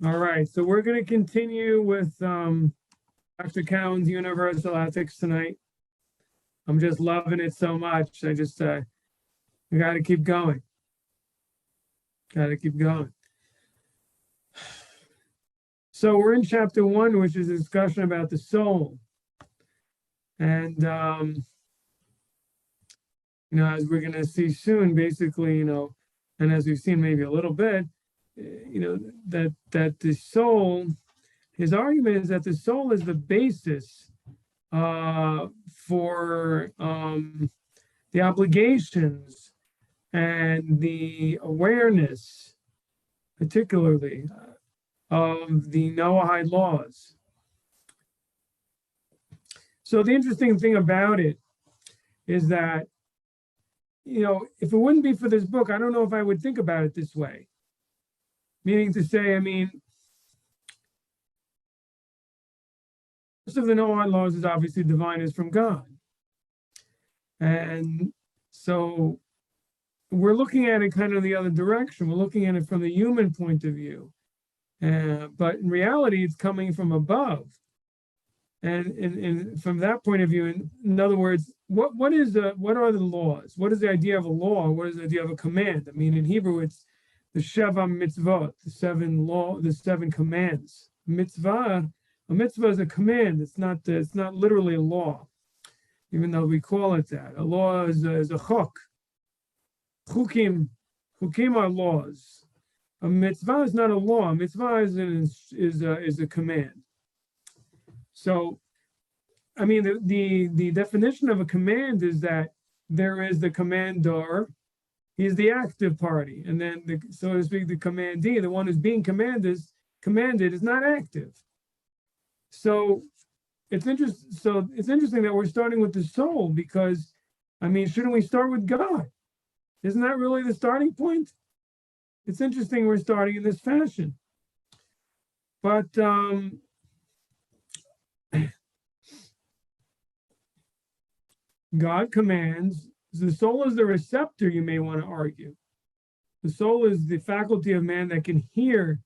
All right, so we're going to continue with Dr. Cowan's Universal Ethics tonight. I'm just loving it so much. We got to keep going. Got to keep going. So we're in chapter 1, which is a discussion about the soul. And, as we're going to see soon, basically, and as we've seen maybe a little bit, that the soul, his argument is that the soul is the basis for the obligations and the awareness, particularly of the Noahide laws. So the interesting thing about it is that, if it wouldn't be for this book, I don't know if I would think about it this way. Meaning to say, most of the Noahide laws is obviously divine, is from God. And so we're looking at it kind of the other direction. We're looking at it from the human point of view. But in reality, it's coming from above. And from that point of view, in other words, what are the laws? What is the idea of a law? What is the idea of a command? In Hebrew, it's the Sheva mitzvot, the seven commands. A mitzvah is a command. It's not literally a law, even though we call it that. A law is a chok. Chukim are laws. A mitzvah is not a law. A mitzvah is a command. So, the definition of a command is that there is the commander, he's the active party, and then so to speak, the commandee, the one who's being commanded is not active. So it's interesting that we're starting with the soul, because shouldn't we start with God? Isn't that really the starting point? It's interesting we're starting in this fashion. But God commands. The soul is the receptor, you may want to argue. The soul is the faculty of man that can hear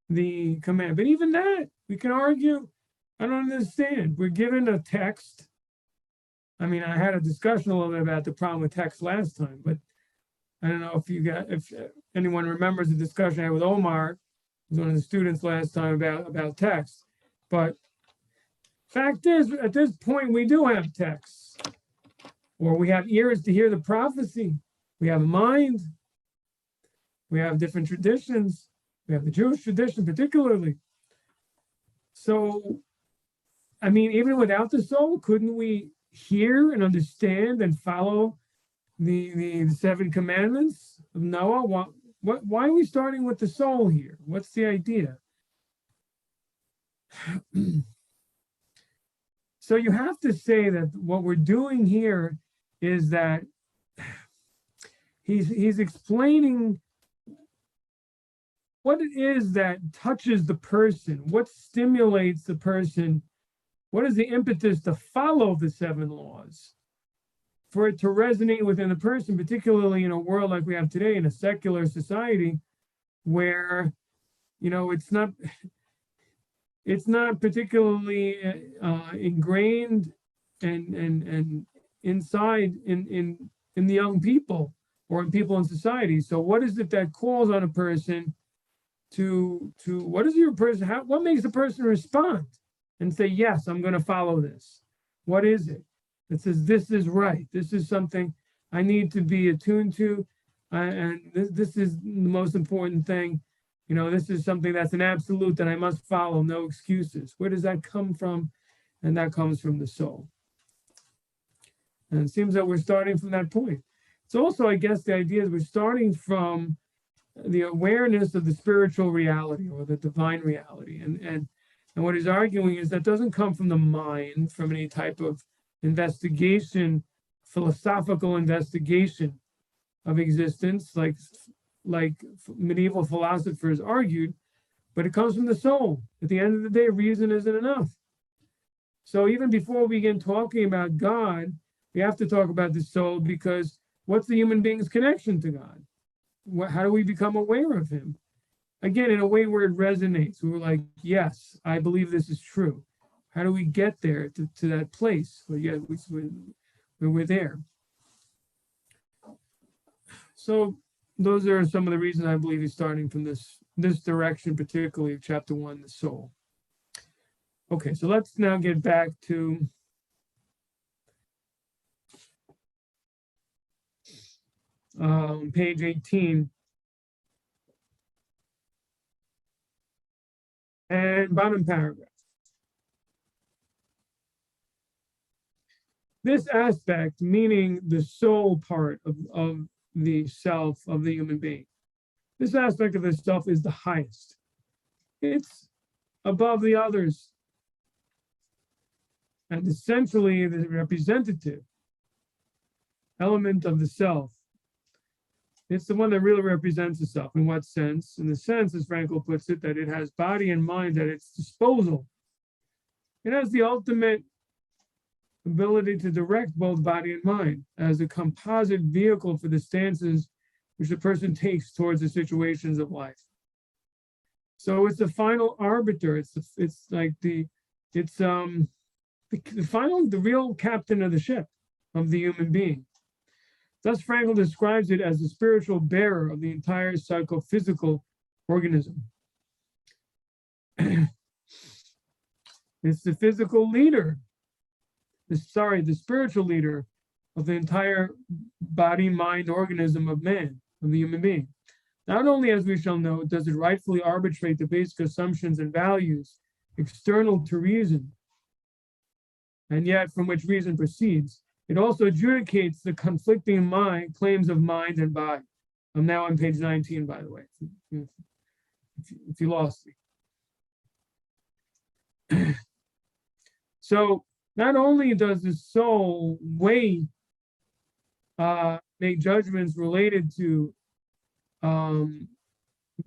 the command. But even that, we can argue, I don't understand. We're given a text. I had a discussion a little bit about the problem with text last time, but I don't know if anyone remembers the discussion I had with Omar, who was one of the students last time about text. But fact is, at this point, we do have texts, or we have ears to hear the prophecy. We have a mind. We have different traditions. We have the Jewish tradition, particularly. So, even without the soul, couldn't we hear and understand and follow the 7 commandments of Noah? Why are we starting with the soul here? What's the idea? So you have to say that what we're doing here is that he's explaining what it is that touches the person, what stimulates the person, what is the impetus to follow the 7 laws, for it to resonate within the person, particularly in a world like we have today, in a secular society, where it's not particularly ingrained and inside in the young people or in people in society. So what is it that calls on a person to what makes a person respond and say, yes, I'm going to follow this? What is it that says this is right? This is something I need to be attuned to, and this is the most important thing. This is something that's an absolute that I must follow, no excuses. Where does that come from? And that comes from the soul. And it seems that we're starting from that point. It's also, I guess, the idea is we're starting from the awareness of the spiritual reality or the divine reality. And what he's arguing is that doesn't come from the mind, from any type of investigation, philosophical investigation of existence, like medieval philosophers argued, but it comes from the soul. At the end of the day, reason isn't enough. So even before we begin talking about God, we have to talk about the soul, because what's the human being's connection to God? How do we become aware of him? again, in a way where it resonates. We're like, yes, I believe this is true. How do we get there to that place? Well, yeah, we're there. So those are some of the reasons I believe he's starting from this direction, particularly of chapter 1, the soul. Okay, so let's now get back to page 18. And bottom paragraph. This aspect, meaning the soul part of the self of the human being, this aspect of the self is the highest. It's above the others. And essentially the representative element of the self. It's the one that really represents the self. In what sense? In the sense, as Frankl puts it, that it has body and mind at its disposal. It has the ultimate ability to direct both body and mind as a composite vehicle for the stances which the person takes towards the situations of life. So it's the final arbiter. It's the real captain of the ship of the human being. Thus, Frankl describes it as the spiritual bearer of the entire psychophysical organism. It's the physical leader, the spiritual leader of the entire body-mind organism of man, of the human being. Not only, as we shall know, does it rightfully arbitrate the basic assumptions and values external to reason, and yet from which reason proceeds, it also adjudicates the conflicting claims of mind and body. I'm now on page 19, by the way, if you lost me. So not only does the soul make judgments related to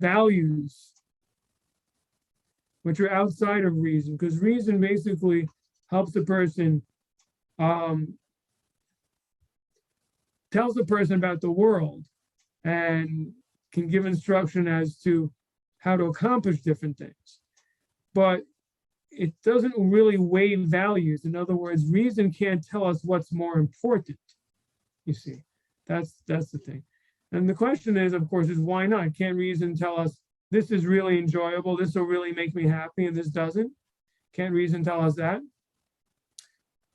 values which are outside of reason, because reason basically helps the person, tells the person about the world and can give instruction as to how to accomplish different things. But it doesn't really weigh values. In other words, reason can't tell us what's more important. You see, that's the thing. And the question is, of course, is why not? Can't reason tell us this is really enjoyable, this will really make me happy, and this doesn't? Can't reason tell us that?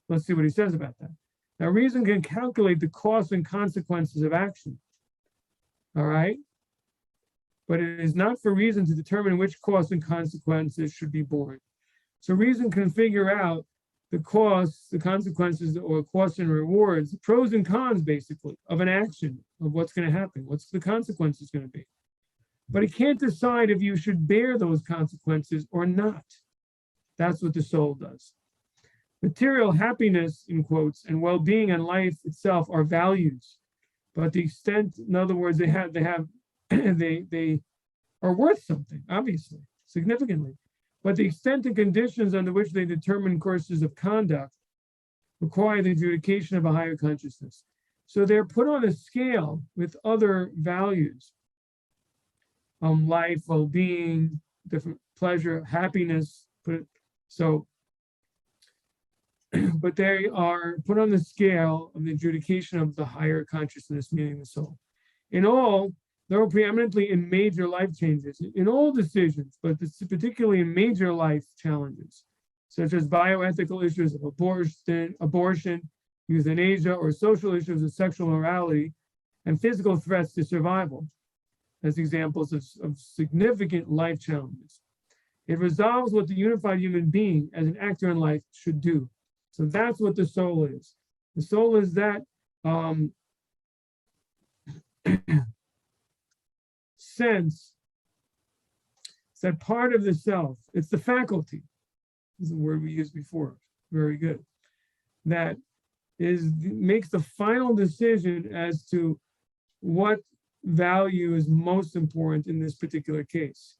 Let's see what he says about that. Now, reason can calculate the costs and consequences of action. All right? But it is not for reason to determine which costs and consequences should be borne. So reason can figure out the costs, the consequences, or costs and rewards, the pros and cons, basically, of an action, of what's going to happen, what's the consequences going to be. But it can't decide if you should bear those consequences or not. That's what the soul does. Material happiness, in quotes, and well-being and life itself are values, but the extent, in other words, they are worth something, obviously, significantly. But the extent and conditions under which they determine courses of conduct require the adjudication of a higher consciousness. So they're put on a scale with other values, life, well-being, different pleasure, happiness. But they are put on the scale of the adjudication of the higher consciousness, meaning the soul. In all, though preeminently in major life changes, in all decisions, but particularly in major life challenges, such as bioethical issues of abortion, euthanasia, or social issues of sexual morality, and physical threats to survival, as examples of significant life challenges. It resolves what the unified human being as an actor in life should do. So that's what the soul is. The soul is that sense, it's that part of the self, it's the faculty, this is a word we used before, very good, that makes the final decision as to what value is most important in this particular case.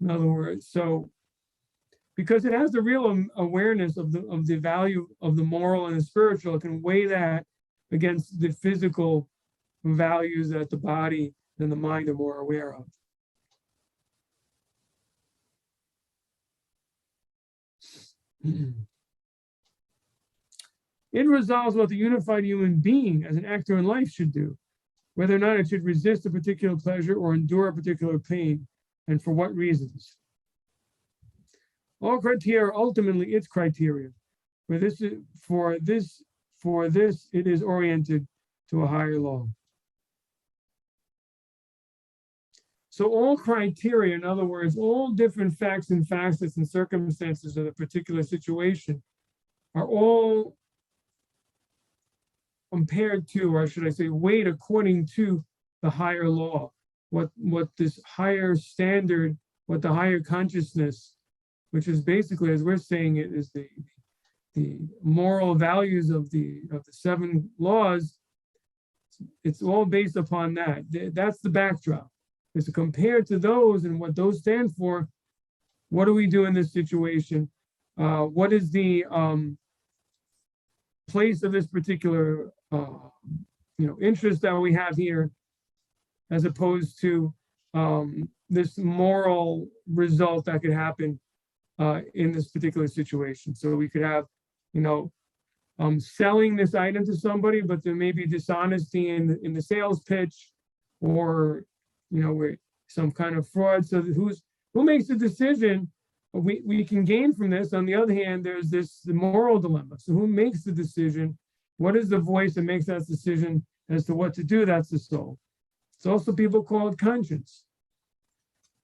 In other words, so because it has the real awareness of the value of the moral and the spiritual, it can weigh that against the physical values that the body and the mind are more aware of. It resolves what the unified human being as an actor in life should do, whether or not it should resist a particular pleasure or endure a particular pain, and for what reasons. All criteria are ultimately its criteria. For this, it is oriented to a higher law. So all criteria, in other words, all different facts and facets and circumstances of a particular situation are all compared to, or should I say, weighed according to the higher law, what this higher standard, what the higher consciousness, which is basically, as we're saying it, is the moral values of the 7 laws. It's all based upon that. That's the backdrop. Is to compare to those and what those stand for. What do we do in this situation? What is the place of this particular interest that we have here, as opposed to this moral result that could happen in this particular situation. So we could have, selling this item to somebody, but there may be dishonesty in the sales pitch, or where some kind of fraud. So who makes the decision? We can gain from this. On the other hand, there's the moral dilemma. So who makes the decision? What is the voice that makes that decision as to what to do? That's the soul. It's also people call it conscience.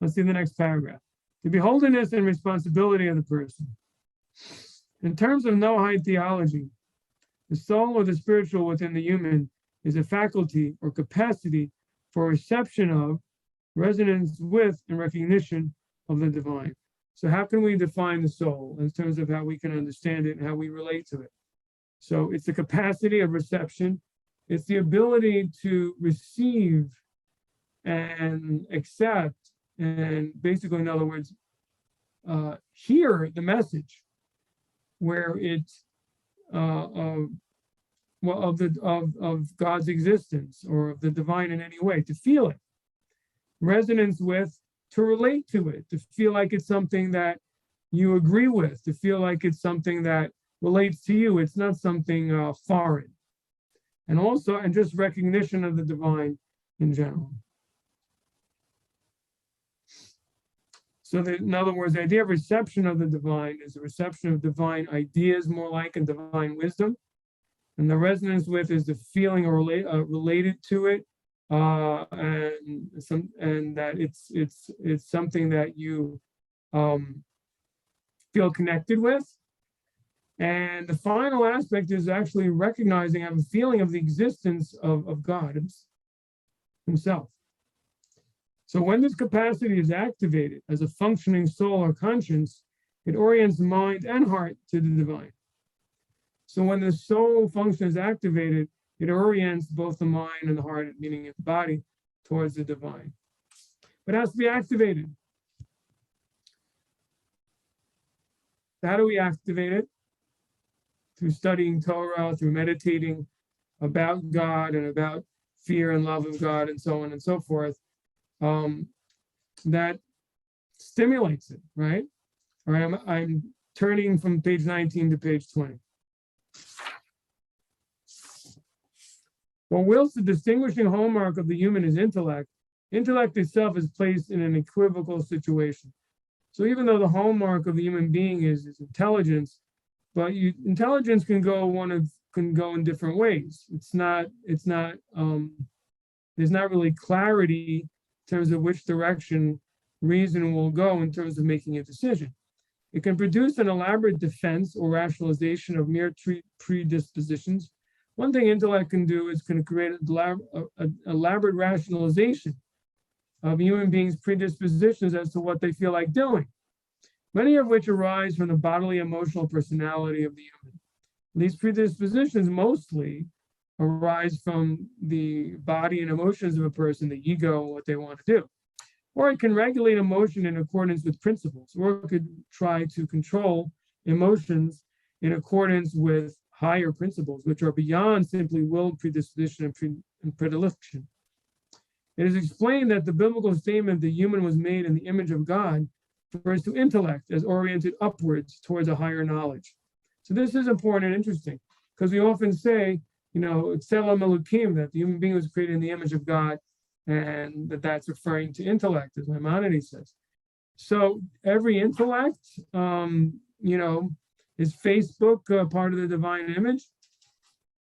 Let's see the next paragraph. The beholdenness and responsibility of the person. In terms of Noahide theology, the soul or the spiritual within the human is a faculty or capacity for reception of, resonance with, and recognition of the divine. So how can we define the soul in terms of how we can understand it and how we relate to it? So it's the capacity of reception. It's the ability to receive and accept, and basically, in other words, hear the message, where it's of God's existence or of the divine in any way, to feel it, resonance with, to relate to it, to feel like it's something that you agree with, to feel like it's something that relates to you. It's not something foreign. And also, and just recognition of the divine in general. So that, in other words, the idea of reception of the divine is the reception of divine ideas, more like, and divine wisdom. And the resonance with is the feeling or related to it, and that it's something that you feel connected with. And the final aspect is actually recognizing, have a feeling of the existence of God himself. So when this capacity is activated as a functioning soul or conscience, it orients mind and heart to the divine. So when the soul function is activated, it orients both the mind and the heart, meaning the body, towards the divine. But it has to be activated. How do we activate it? Through studying Torah, through meditating about God and about fear and love of God and so on and so forth. That stimulates it, right? All right, I'm turning from page 19 to page 20. Well, whilst the distinguishing hallmark of the human is intellect, intellect itself is placed in an equivocal situation. So even though the hallmark of the human being is intelligence, but intelligence can go in different ways. There's not really clarity in terms of which direction reason will go in terms of making a decision. It can produce an elaborate defense or rationalization of mere predispositions. One thing intellect can do is can create an elaborate rationalization of human beings' predispositions as to what they feel like doing, many of which arise from the bodily emotional personality of the human. These predispositions mostly arise from the body and emotions of a person, the ego, what they want to do. Or it can regulate emotion in accordance with principles, or it could try to control emotions in accordance with higher principles, which are beyond simply will, predisposition, and predilection. It is explained that the biblical statement, the human was made in the image of God, refers to intellect as oriented upwards towards a higher knowledge. So this is important and interesting because we often say, you know, Tselem Elokim, that the human being was created in the image of God, and that's referring to intellect, as Maimonides says. So every intellect, you know, is Facebook part of the divine image?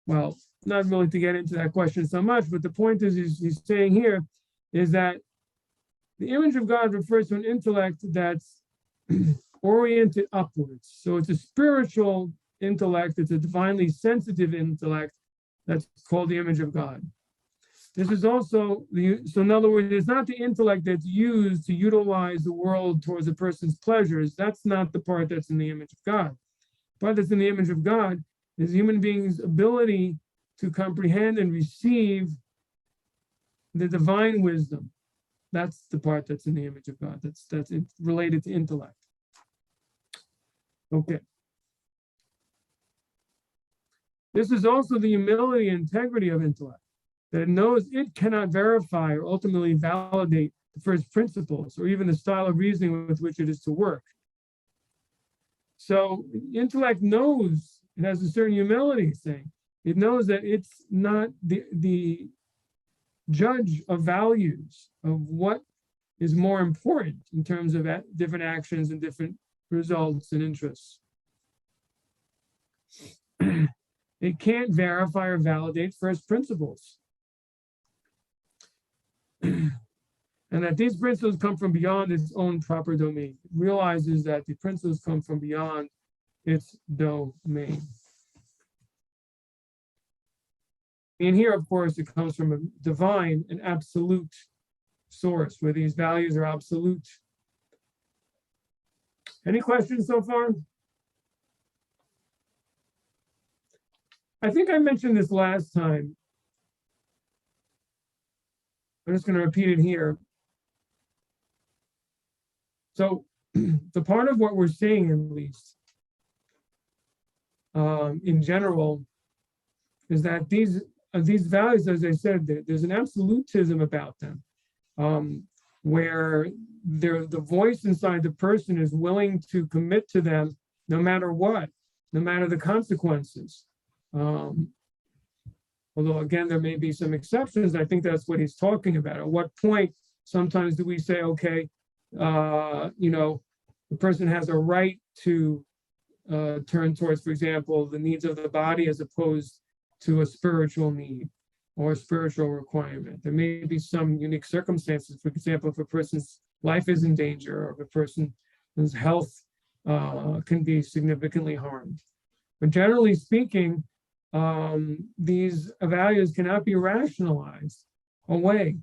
Well, not really to get into that question so much, but the point is he's saying here is that the image of God refers to an intellect that's oriented upwards. So it's a spiritual intellect, it's a divinely sensitive intellect that's called the image of God. This is also so in other words, it's not the intellect that's used to utilize the world towards a person's pleasures. That's not the part that's in the image of God. The part that's in the image of God is the human being's ability to comprehend and receive the divine wisdom. That's the part that's in the image of God. That's related to intellect. Okay. This is also the humility and integrity of intellect, that it knows it cannot verify or ultimately validate the first principles or even the style of reasoning with which it is to work. So intellect knows, it has a certain humility saying, it knows that it's not the judge of values of what is more important in terms of different actions and different results and interests. It can't verify or validate first principles. And that these principles come from beyond its own proper domain. It realizes that the principles come from beyond its domain. And here, of course, it comes from a divine and absolute source where these values are absolute. Any questions so far? I think I mentioned this last time. I'm just going to repeat it here. So the part of what we're saying, at least, in general, is that these values, as I said, there's an absolutism about them, where the voice inside the person is willing to commit to them no matter what, no matter the consequences. Although, again, there may be some exceptions. I think that's what he's talking about. At what point sometimes do we say, okay, you know, the person has a right to turn towards, for example, the needs of the body as opposed to a spiritual need or a spiritual requirement. There may be some unique circumstances. For example, if a person's life is in danger or if a person's health can be significantly harmed. But generally speaking, these values cannot be rationalized away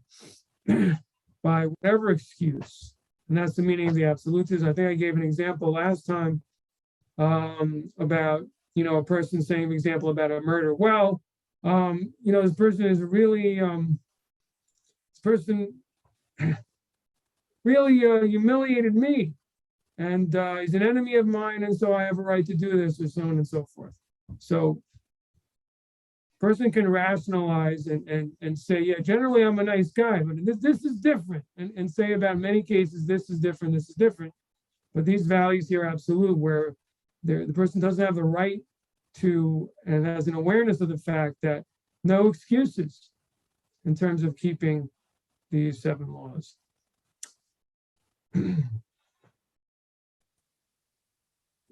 by whatever excuse. And that's the meaning of the absolutism. I think I gave an example last time about, you know, a person saying, for example, about a murder. Well, you know, this person is really, really humiliated me. And he's an enemy of mine, and so I have a right to do this, or so on and so forth. So person can rationalize and say, yeah, generally I'm a nice guy, but this is different, and say about many cases, this is different, this is different. But these values here are absolute, where the person doesn't have the right to, and has an awareness of the fact that no excuses in terms of keeping these 7 laws.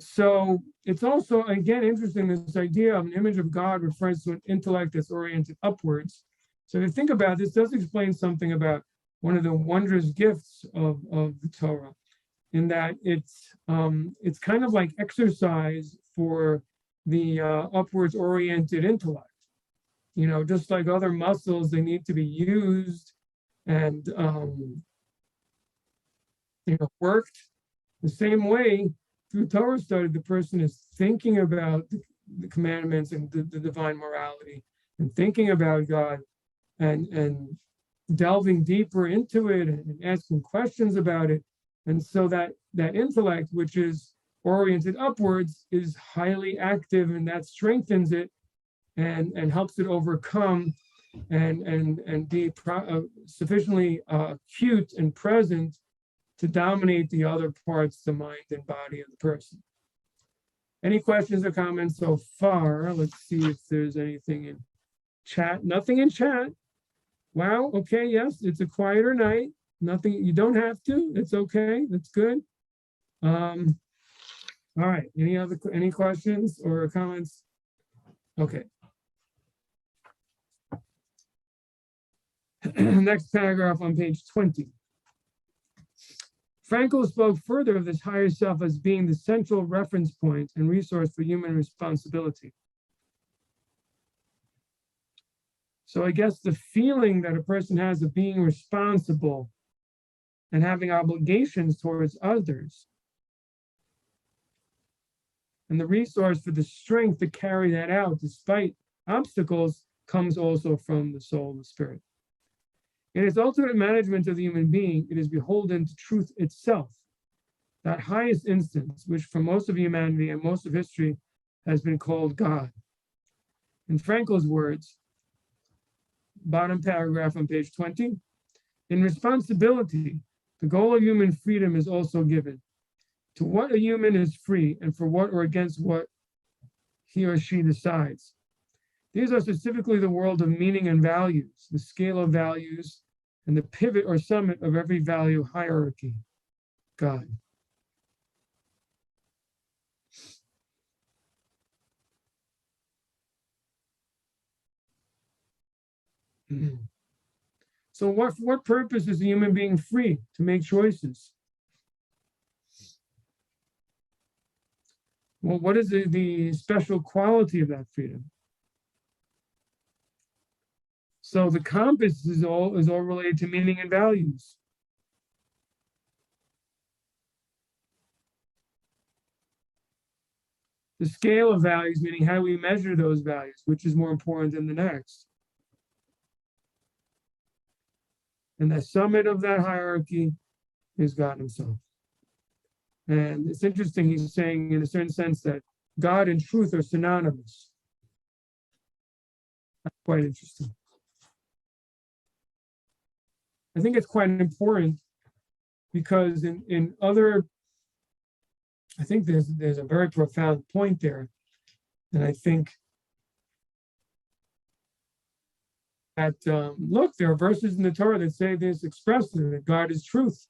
So it's also, again, interesting, this idea of an image of God refers to an intellect that's oriented upwards. So if you think about this, does explain something about one of the wondrous gifts of the Torah, in that it's kind of like exercise for the upwards oriented intellect. You know, just like other muscles, they need to be used and you know, worked the same way. Through Torah study, the person is thinking about the commandments and the divine morality, and thinking about God, and delving deeper into it and asking questions about it. And so that intellect, which is oriented upwards, is highly active, and that strengthens it and helps it overcome and be sufficiently acute and present to dominate the other parts, the mind and body of the person. Any questions or comments so far? Let's see if there's anything in chat. Nothing in chat. Wow. Okay. Yes, it's a quieter night. Nothing. You don't have to. It's okay. That's good. All right. Any questions or comments? Okay. Next paragraph on page 20. Frankl spoke further of this higher self as being the central reference point and resource for human responsibility. So I guess the feeling that a person has of being responsible and having obligations towards others, and the resource for the strength to carry that out despite obstacles, comes also from the soul and the spirit. In its ultimate management of the human being, it is beholden to truth itself, that highest instance, which for most of humanity and most of history has been called God. In Frankl's words, bottom paragraph on page 20, in responsibility, the goal of human freedom is also given. To what a human is free and for what or against what he or she decides. These are specifically the world of meaning and values, the scale of values, and the pivot or summit of every value hierarchy, God. So for what purpose is a human being free to make choices? Well, what is the special quality of that freedom? So the compass is all related to meaning and values. The scale of values, meaning how we measure those values, which is more important than the next. And the summit of that hierarchy is God himself. And it's interesting, he's saying in a certain sense that God and truth are synonymous. That's quite interesting. I think it's quite important because in other, I think there's a very profound point there. And I think that, look, there are verses in the Torah that say this expressly, that God is truth.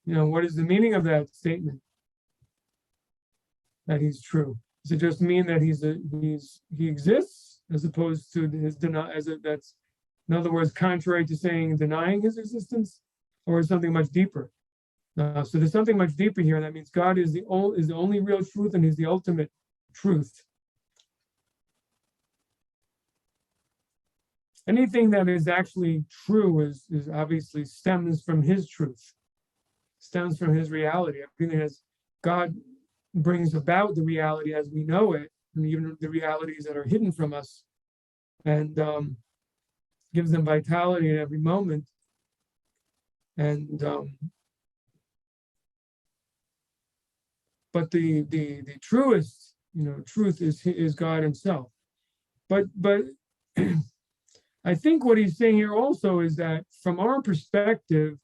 You know, what is the meaning of that statement? That he's true. Does it just mean that he exists as opposed to his that's, in other words, contrary to saying denying his existence, or is something much deeper? So there's something much deeper here. That means God is the only real truth, and he's the ultimate truth. Anything that is actually true is obviously stems from his truth, stems from his reality. Everything that God brings about the reality as we know it, and even the realities that are hidden from us, and gives them vitality at every moment. And but the truest, truth is God himself. But I think what he's saying here also is that from our perspective,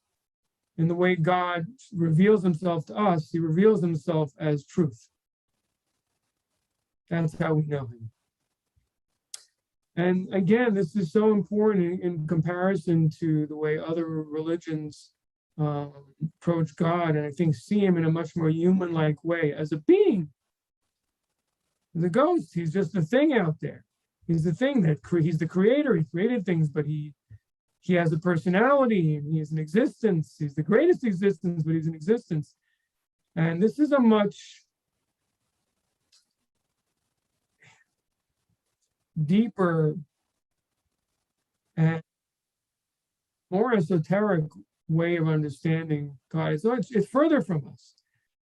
in the way God reveals himself to us, he reveals himself as truth. That's how we know him. And again, this is so important in comparison to the way other religions approach God, and I think see him in a much more human-like way as a being. As a ghost, he's just a thing out there. He's the thing that he's the creator. He created things, but he has a personality and he has an existence. He's the greatest existence, but he's an existence. And this is a much deeper and more esoteric way of understanding God. So it's further from us.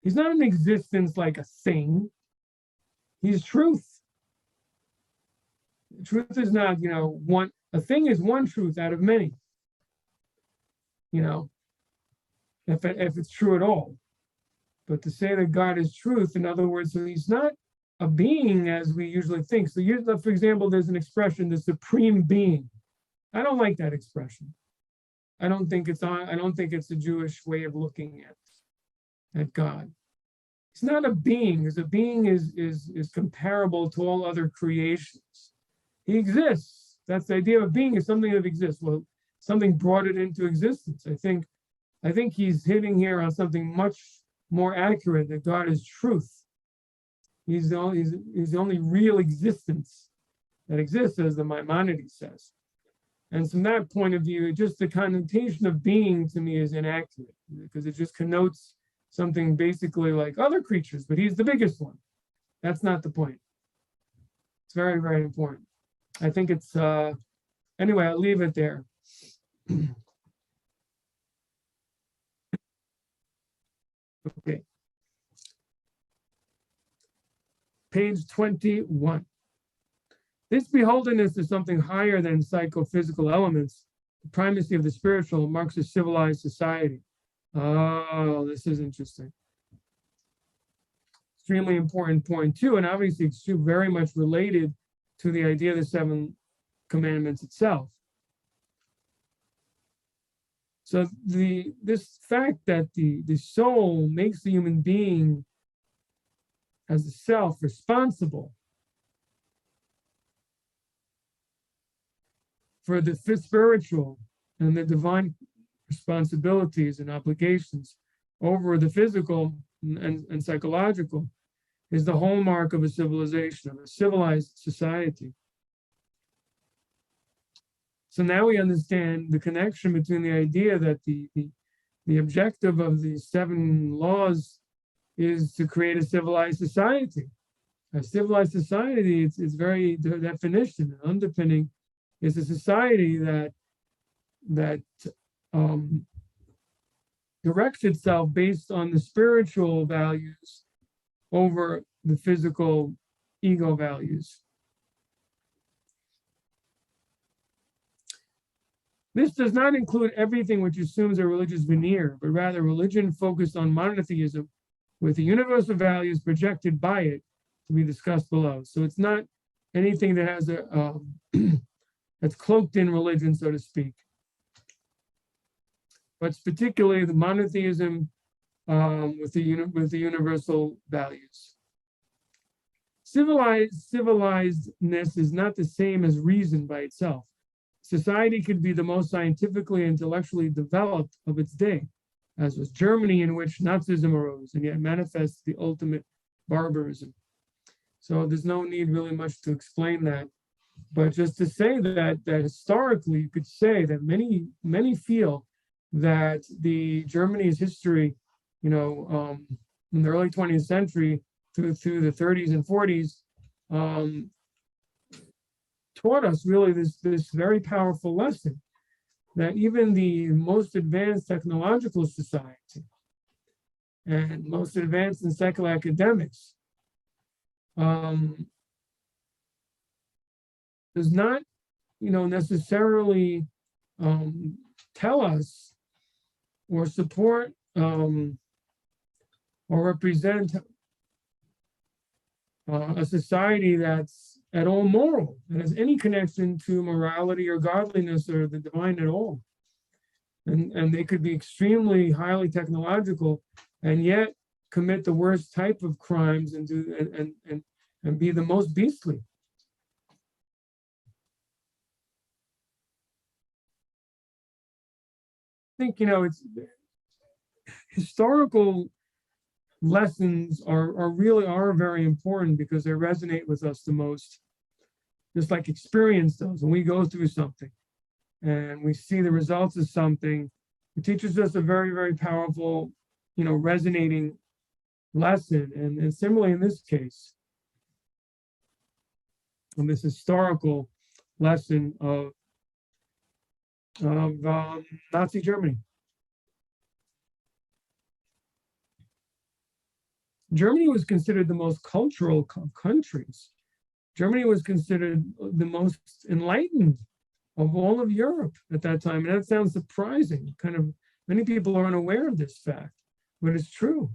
He's not an existence like a thing. He's truth. Truth is not, one. A thing is one truth out of many. If it's true at all. But to say that God is truth, in other words, so he's not a being as we usually think. So for example, there's an expression, the supreme being. I don't like that expression. I don't think it's a Jewish way of looking at God. He's not a being, because a being is comparable to all other creations. He exists. That's the idea of a being, is something that exists. Well, something brought it into existence. I think he's hitting here on something much more accurate, that God is truth. He's the only real existence that exists, as the Maimonides says. And from that point of view, just the connotation of being to me is inaccurate, because it just connotes something basically like other creatures, but he's the biggest one. That's not the point. It's very, very important. I think it's, anyway, I'll leave it there. Okay. Page 21. This beholdenness is something higher than psychophysical elements. The primacy of the spiritual marks a civilized society. Oh, this is interesting. Extremely important point too, and obviously it's very much related to the idea of the 7 commandments itself. So this fact that the soul makes the human being as a self responsible for the spiritual and the divine responsibilities and obligations over the physical and psychological is the hallmark of a civilization, of a civilized society. So now we understand the connection between the idea that the objective of the 7 laws is to create a civilized society. A civilized society, it's very, the definition and underpinning is a society that directs itself based on the spiritual values over the physical ego values. This does not include everything which assumes a religious veneer, but rather religion focused on monotheism with the universal values projected by it, to be discussed below. So it's not anything that has a that's cloaked in religion, so to speak. But it's particularly the monotheism with the universal values. Civilizedness is not the same as reason by itself. Society could be the most scientifically and intellectually developed of its day, as was Germany, in which Nazism arose, and yet manifests the ultimate barbarism. So there's no need really much to explain that, but just to say that historically, you could say that many feel that the Germany's history, in the early 20th century through the 30s and 40s, taught us really this very powerful lesson, that even the most advanced technological society and most advanced in secular academics does not, necessarily tell us or support or represent a society that's at all moral, that has any connection to morality or godliness or the divine at all. And they could be extremely highly technological and yet commit the worst type of crimes and be the most beastly. I think, it's historical lessons are very important because they resonate with us the most. Just like experience does. When we go through something and we see the results of something, it teaches us a very, very powerful, resonating lesson. And similarly in this case, on this historical lesson of Nazi Germany. Germany was considered the most cultural of countries. Germany was considered the most enlightened of all of Europe at that time. And that sounds surprising. Many people are unaware of this fact, but it's true.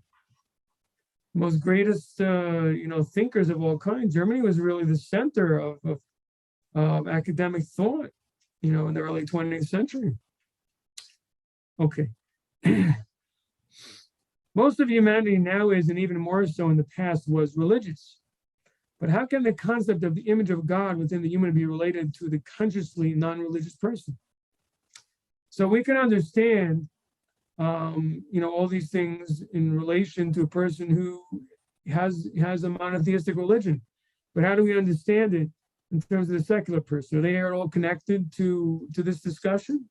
The most greatest, thinkers of all kinds. Germany was really the center of academic thought, in the early 20th century. Okay. Most of humanity now is, and even more so in the past, was religious. But how can the concept of the image of God within the human be related to the consciously non-religious person? So we can understand, all these things in relation to a person who has a monotheistic religion. But how do we understand it in terms of the secular person? Are they at all connected to this discussion?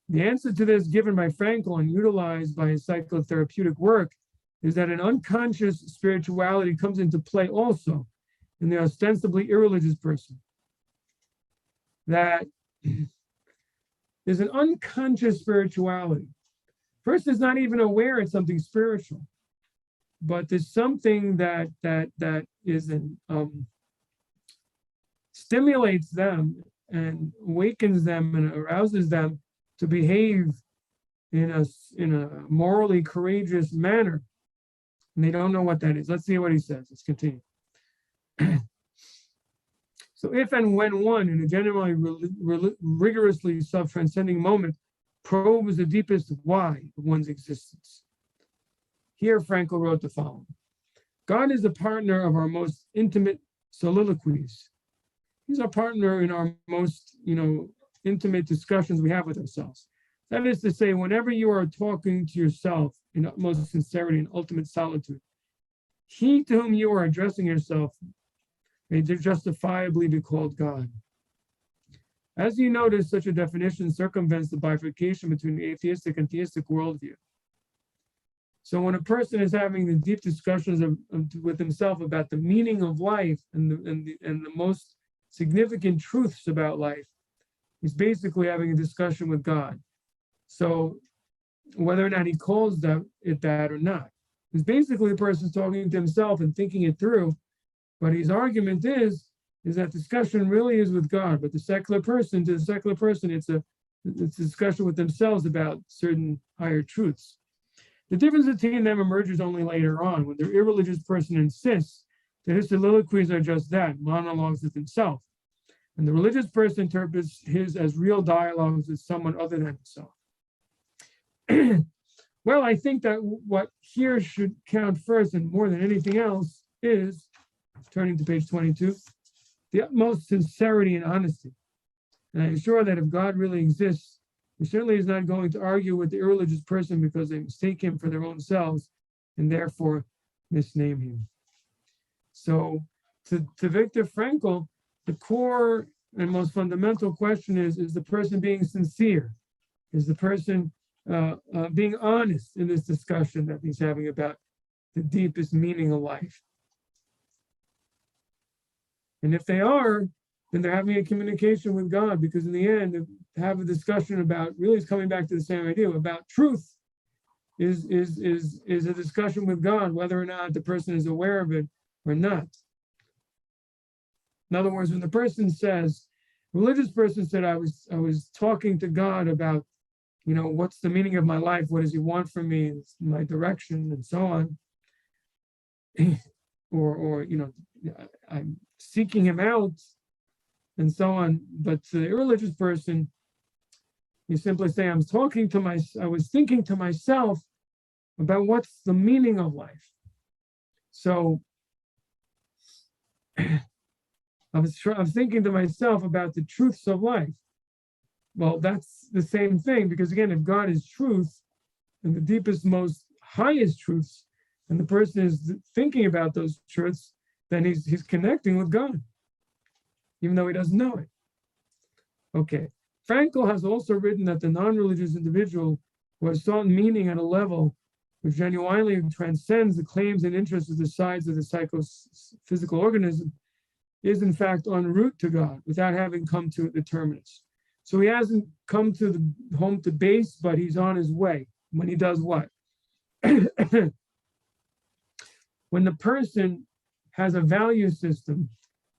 The answer to this, given by Frankl and utilized by his psychotherapeutic work, is that an unconscious spirituality comes into play also in the ostensibly irreligious person. That there's an unconscious spirituality. Person is not even aware it's something spiritual, but there's something that is stimulates them and awakens them and arouses them to behave in a morally courageous manner, and they don't know what that is. Let's see what he says. Let's continue. So if and when one, in a genuinely rigorously self-transcending moment, probes the deepest why of one's existence. Here, Frankl wrote the following: God is the partner of our most intimate soliloquies. He's our partner in our most, intimate discussions we have with ourselves. That is to say, whenever you are talking to yourself in utmost sincerity and ultimate solitude, he to whom you are addressing yourself may justifiably be called God. As you notice, such a definition circumvents the bifurcation between the atheistic and theistic worldview. So when a person is having the deep discussions with himself about the meaning of life and the most significant truths about life, he's basically having a discussion with God. So whether or not he calls it that or not, it's basically the person's talking to himself and thinking it through. But his argument is that discussion really is with God. But to the secular person, it's a discussion with themselves about certain higher truths. The difference between them emerges only later on, when the irreligious person insists that his soliloquies are just that, monologues with himself. And the religious person interprets his as real dialogues with someone other than himself. Well, I think that what here should count first and more than anything else is, turning to page 22, the utmost sincerity and honesty. And I'm sure that if God really exists, he certainly is not going to argue with the irreligious person because they mistake him for their own selves and therefore misname him. So to Viktor Frankl, the core and most fundamental question is the person being sincere? Is the person being honest in this discussion that he's having about the deepest meaning of life? And if they are, then they're having a communication with God, because in the end, to have a discussion about, really is coming back to the same idea about truth, is a discussion with God, whether or not the person is aware of it or not. In other words, when the person says, religious person said, I was talking to God about, what's the meaning of my life? What does he want from me? My direction and so on. or I'm seeking him out and so on. But to the irreligious person, you simply say, I was thinking to myself about what's the meaning of life. So I'm thinking to myself about the truths of life. Well, that's the same thing, because again, if God is truth and the deepest, most highest truths, and the person is thinking about those truths, then he's connecting with God, even though he doesn't know it. Okay. Frankl has also written that the non-religious individual who has sought meaning at a level which genuinely transcends the claims and interests of the sides of the psychophysical organism is in fact en route to God without having come to the terminus. So he hasn't come to the home to base, but he's on his way. When he does what? When the person has a value system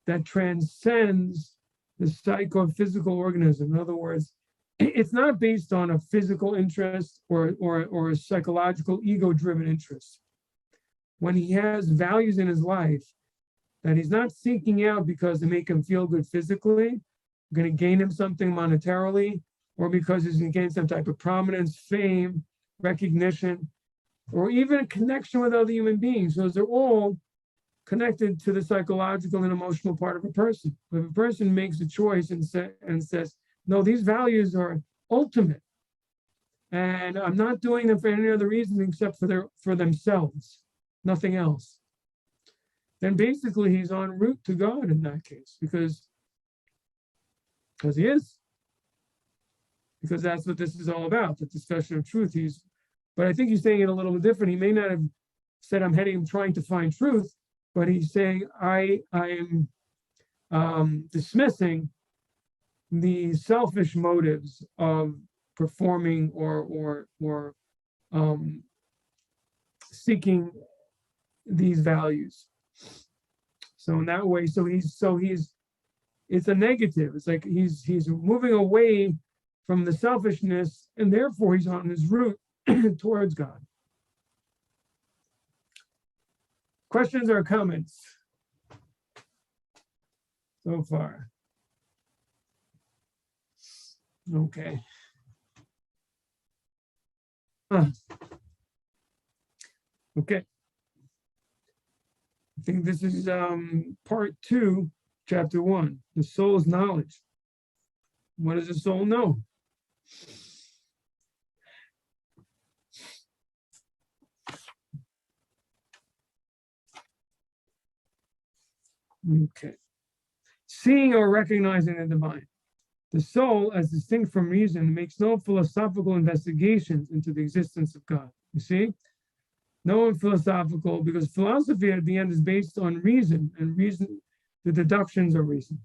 that transcends the psychophysical organism. In other words, it's not based on a physical interest or a psychological ego-driven interest. When he has values in his life that he's not seeking out because they make him feel good physically, going to gain him something monetarily, or because he's gained some type of prominence, fame, recognition, or even a connection with other human beings. Those are all connected to the psychological and emotional part of a person. If a person makes a choice and says, no, these values are ultimate, and I'm not doing them for any other reason except for themselves, nothing else, then basically he's en route to God in that case, because he is. Because that's what this is all about, the discussion of truth. But I think he's saying it a little bit different. He may not have said, I'm trying to find truth, but he's saying, I am dismissing the selfish motives of performing or seeking these values. So in that way, it's a negative. It's like he's moving away from the selfishness, and therefore he's on his route towards God. Questions or comments so far? Okay. Okay. I think this is part 2, chapter 1, the soul's knowledge. What does the soul know? Okay. Seeing or recognizing the divine. The soul, as distinct from reason, makes no philosophical investigations into the existence of God. You see? No philosophical, because philosophy at the end is based on reason, and reason, the deductions are reason.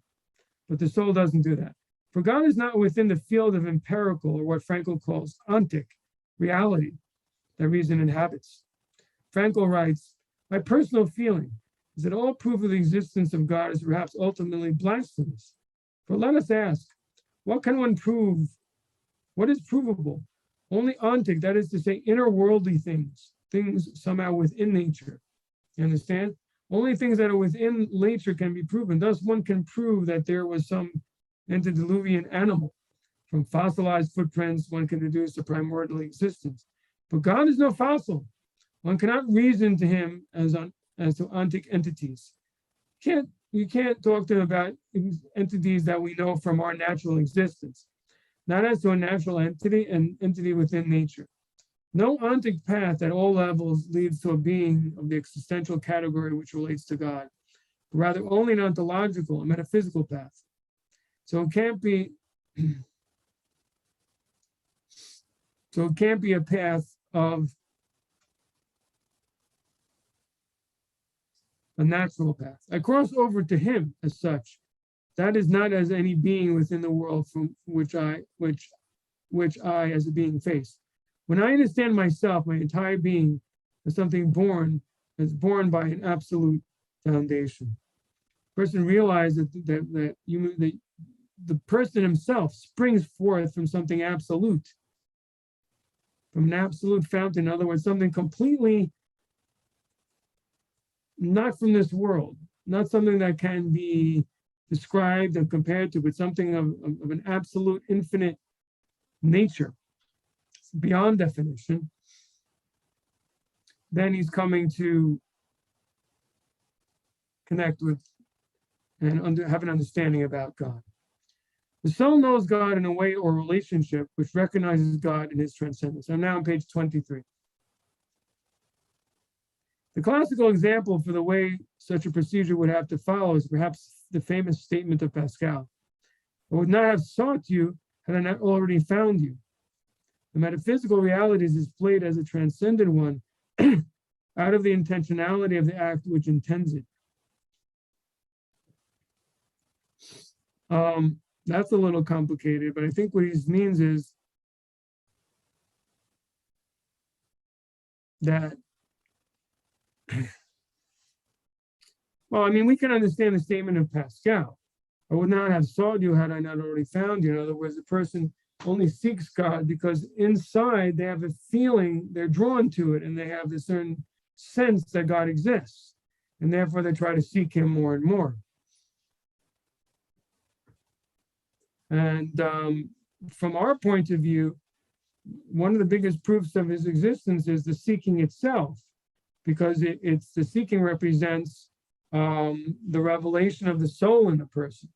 But the soul doesn't do that. For God is not within the field of empirical, or what Frankl calls ontic, reality that reason inhabits. Frankl writes, my personal feeling is that all proof of the existence of God is perhaps ultimately blasphemous. For let us ask, what can one prove? What is provable? Only ontic, that is to say, inner worldly things somehow within nature. You understand? Only things that are within nature can be proven. Thus, one can prove that there was some antediluvian animal. From fossilized footprints, one can deduce a primordial existence. But God is no fossil. One cannot reason to him as to ontic entities. You can't talk to him about entities that we know from our natural existence, not as to a natural entity, an entity within nature. No ontic path at all levels leads to a being of the existential category which relates to God, but rather only an ontological, a metaphysical path. So it can't be a path of a natural path. I cross over to him as such. That is not as any being within the world from which I as a being face. When I understand myself, my entire being as something born by an absolute foundation. Person realizes that the person himself springs forth from something absolute, from an absolute fountain. In other words, something completely not from this world, not something that can be described and compared to, but something of an absolute infinite nature, beyond definition. Then he's coming to connect with and have an understanding about God. The soul knows God in a way or relationship which recognizes God in his transcendence. I'm now on page 23. The classical example for the way such a procedure would have to follow is perhaps the famous statement of Pascal. I would not have sought you had I not already found you. The metaphysical reality is displayed as a transcendent one out of the intentionality of the act which intends it. That's a little complicated, but I think what he means is that, well, I mean, we can understand the statement of Pascal. I would not have sought you had I not already found you. In other words, the person only seeks God because inside they have a feeling, they're drawn to it, and they have a certain sense that God exists. And therefore they try to seek him more and more. And from our point of view, one of the biggest proofs of his existence is the seeking itself, because it's the seeking represents the revelation of the soul in the person.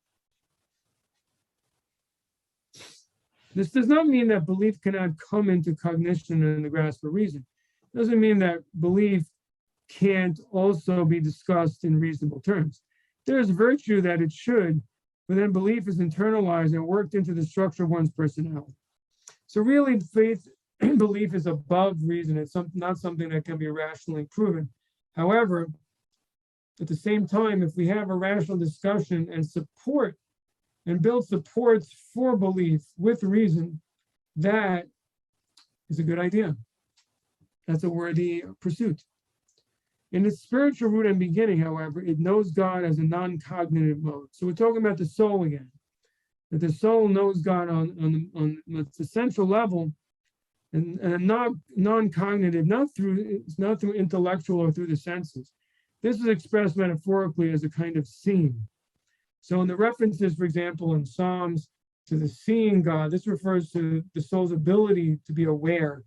This does not mean that belief cannot come into cognition and the grasp of reason. It doesn't mean that belief can't also be discussed in reasonable terms. There's virtue that it should, but then belief is internalized and worked into the structure of one's personality. So really, faith and belief is above reason. It's not something that can be rationally proven. However, at the same time, if we have a rational discussion and support and build supports for belief with reason, that is a good idea. That's a worthy pursuit. In its spiritual root and beginning, however, it knows God as a non-cognitive mode. So we're talking about the soul again. That the soul knows God on its essential level, and not non-cognitive, it's not through intellectual or through the senses. This is expressed metaphorically as a kind of seeing. So in the references, for example, in Psalms to the seeing God, this refers to the soul's ability to be aware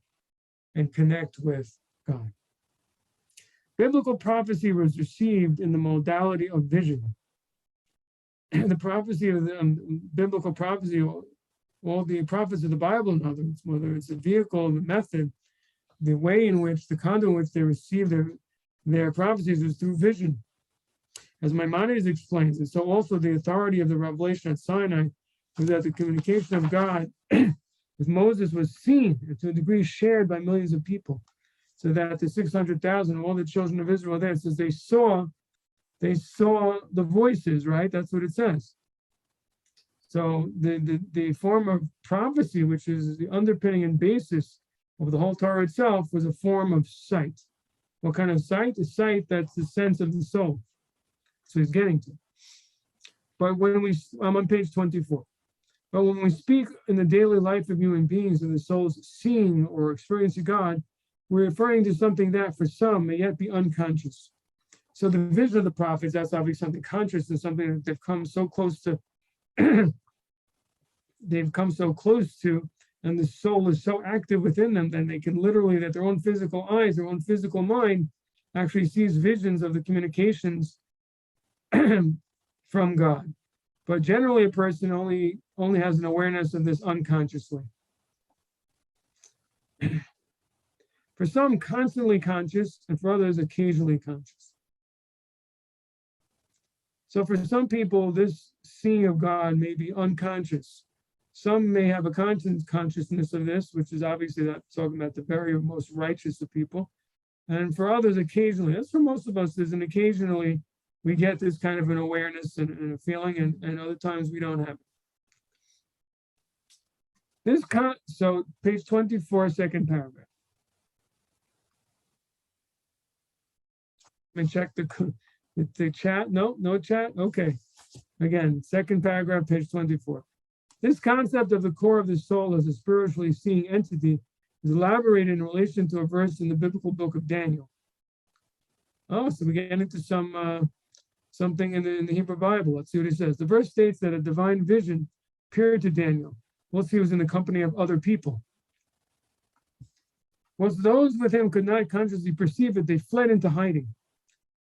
and connect with God. Biblical prophecy was received in the modality of vision. And the prophecy of the biblical prophecy, all the prophets of the Bible, in other words, whether it's the vehicle, the method, the way in which, the conduit in which they received their prophecies was through vision. As Maimonides explains, and so also the authority of the revelation at Sinai was that the communication of God with Moses was seen, and to a degree shared by millions of people, so that the 600,000, all the children of Israel there, says they saw the voices, right? That's what it says. So the form of prophecy, which is the underpinning and basis of the whole Torah itself, was a form of sight. What kind of sight? A sight that's the sense of the soul. So he's getting to. But I'm on page 24. But when we speak in the daily life of human beings of the soul's seeing or experiencing God, we're referring to something that for some may yet be unconscious. So the vision of the prophets, that's obviously something conscious and something that they've come so close to, and the soul is so active within them that they can literally, that their own physical eyes, their own physical mind actually sees visions of the communications from God. But generally a person only has an awareness of this unconsciously. For some, constantly conscious, and for others, occasionally conscious. So for some people, this seeing of God may be unconscious. Some may have a consciousness of this, which is obviously not talking about the very most righteous of people. And for others, occasionally, that's for most of us, and occasionally we get this kind of an awareness and a feeling, and other times we don't have it. So page 24, second paragraph. Let me check the chat. No chat. Okay. Again, second paragraph, page 24. This concept of the core of the soul as a spiritually seeing entity is elaborated in relation to a verse in the biblical book of Daniel. Oh, so we get into something in the Hebrew Bible. Let's see what it says. The verse states that a divine vision appeared to Daniel whilst he was in the company of other people. Once those with him could not consciously perceive it, they fled into hiding.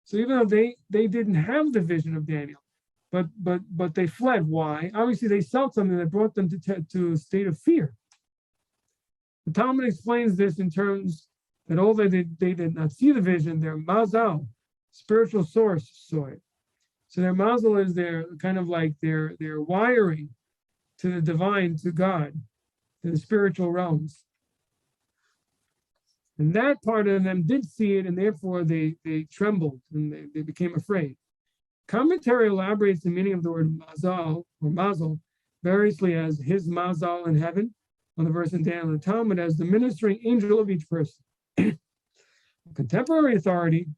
So even though they didn't have the vision of Daniel, but they fled. Why? Obviously, they felt something that brought them to a state of fear. The Talmud explains this in terms that although they did not see the vision, their mazal, spiritual source, saw it. So their mazal is their kind of like their wiring to the divine, to God, to the spiritual realms. And that part of them did see it, and therefore they trembled and they became afraid. Commentary elaborates the meaning of the word mazal or mazel variously as his mazal in heaven, on the verse in Daniel, and the Talmud as the ministering angel of each person. Contemporary authority,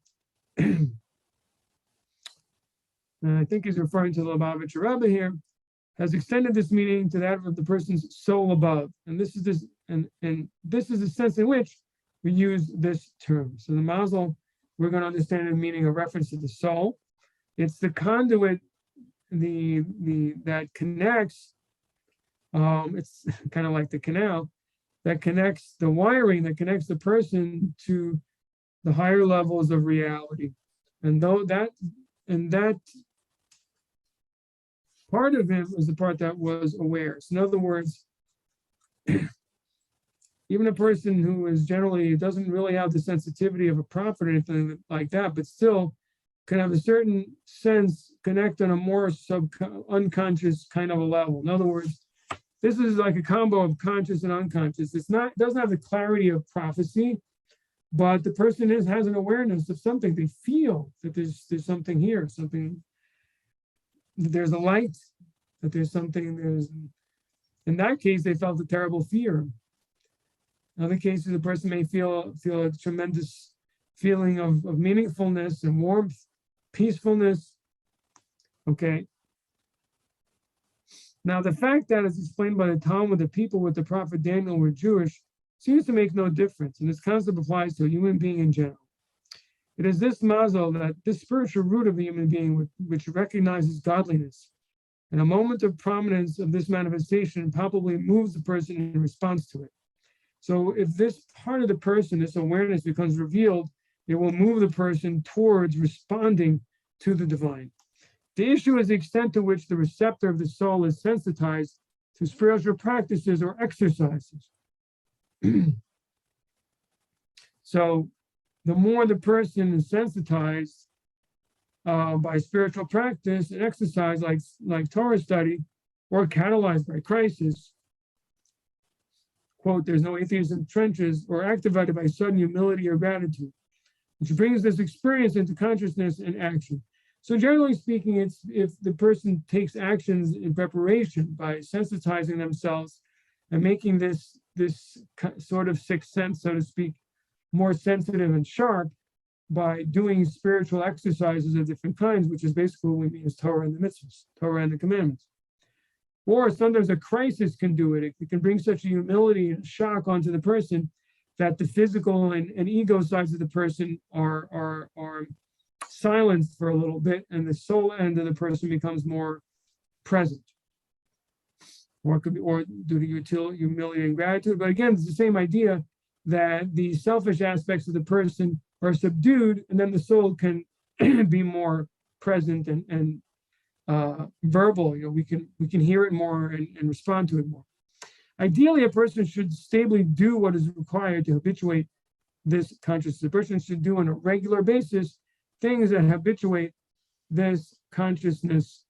and I think he's referring to the Lubavitcher Rabbi here, has extended this meaning to that of the person's soul above. And this is the sense in which we use this term. So the mazel, we're going to understand the meaning of reference to the soul. It's the conduit, that connects It's kind of like the canal that connects the wiring that connects the person to the higher levels of reality. And that part of him was the part that was aware. So in other words, even a person who is generally doesn't really have the sensitivity of a prophet or anything like that, but still can have a certain sense connect on a more unconscious kind of a level. In other words, this is like a combo of conscious and unconscious. Doesn't have the clarity of prophecy, but the person has an awareness of something. They feel that there's something here, something, that there's a light, that there's something, in that case, they felt a terrible fear. In other cases, the person may feel a tremendous feeling of meaningfulness and warmth, peacefulness. Okay. Now, the fact that it's explained by the Talmud that people with the prophet Daniel were Jewish seems to make no difference, and this concept applies to a human being in general. It is this mazel, that this spiritual root of the human being, which recognizes godliness, and a moment of prominence of this manifestation probably moves the person in response to it. So if this part of the person, this awareness becomes revealed, it will move the person towards responding to the divine. The issue is the extent to which the receptor of the soul is sensitized to spiritual practices or exercises. So the more the person is sensitized by spiritual practice and exercise like Torah study, or catalyzed by crisis, quote, there's no atheist in the trenches, or activated by sudden humility or gratitude, which brings this experience into consciousness and action. So generally speaking, it's if the person takes actions in preparation by sensitizing themselves and making this sort of sixth sense, so to speak, more sensitive and sharp by doing spiritual exercises of different kinds, which is basically what we mean as Torah and the mitzvahs, Torah and the commandments. Or sometimes a crisis can do it. It can bring such a humility and shock onto the person that the physical and ego sides of the person are silenced for a little bit, and the soul end of the person becomes more present. Or it could be, or due to humility and gratitude. But again, it's the same idea that the selfish aspects of the person are subdued, and then the soul can be more present and verbal. You know, we can hear it more and respond to it more. Ideally, a person should stably do what is required to habituate this consciousness. A person should do on a regular basis things that habituate this consciousness,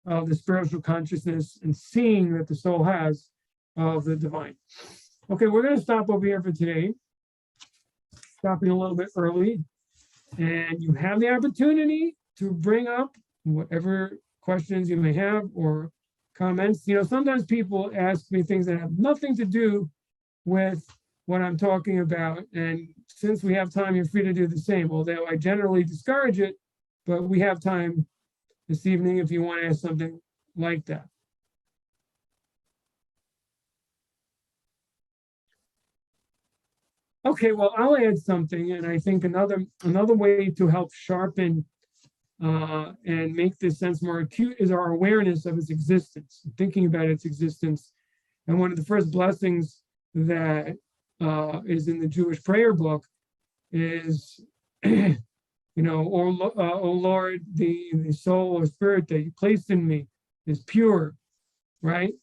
the spiritual consciousness, and seeing that the soul has of the divine. Okay, we're going to stop over here for today, stopping a little bit early, and you have the opportunity to bring up whatever questions you may have or comments. You know, sometimes people ask me things that have nothing to do with what I'm talking about, and since we have time, you're free to do the same, although I generally discourage it, but we have time this evening if you want to ask something like that. Okay, well, I'll add something, and I think another way to help sharpen and make this sense more acute is our awareness of its existence, thinking about its existence. And one of the first blessings that is in the Jewish prayer book is, you know, oh Lord, the soul or spirit that you placed in me is pure, right?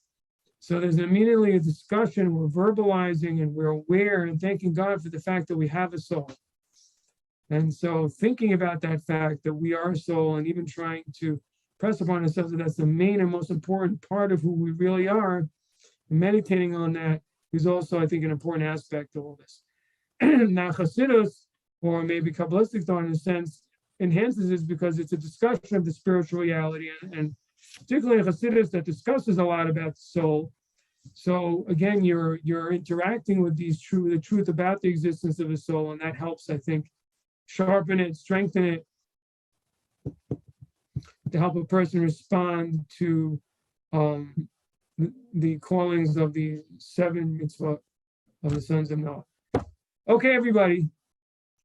So there's immediately a discussion, we're verbalizing and we're aware and thanking God for the fact that we have a soul. And so thinking about that fact that we are a soul, and even trying to press upon ourselves that that's the main and most important part of who we really are, and meditating on that is also, I think, an important aspect of all this. Now, Chassidus, or maybe Kabbalistic thought in a sense, enhances this because it's a discussion of the spiritual reality, and particularly Chassidus that discusses a lot about the soul. So again, you're interacting with the truth about the existence of the soul, and that helps, I think, sharpen it, strengthen it, to help a person respond to the callings of the 7 mitzvot of the sons of Noah. Okay, everybody.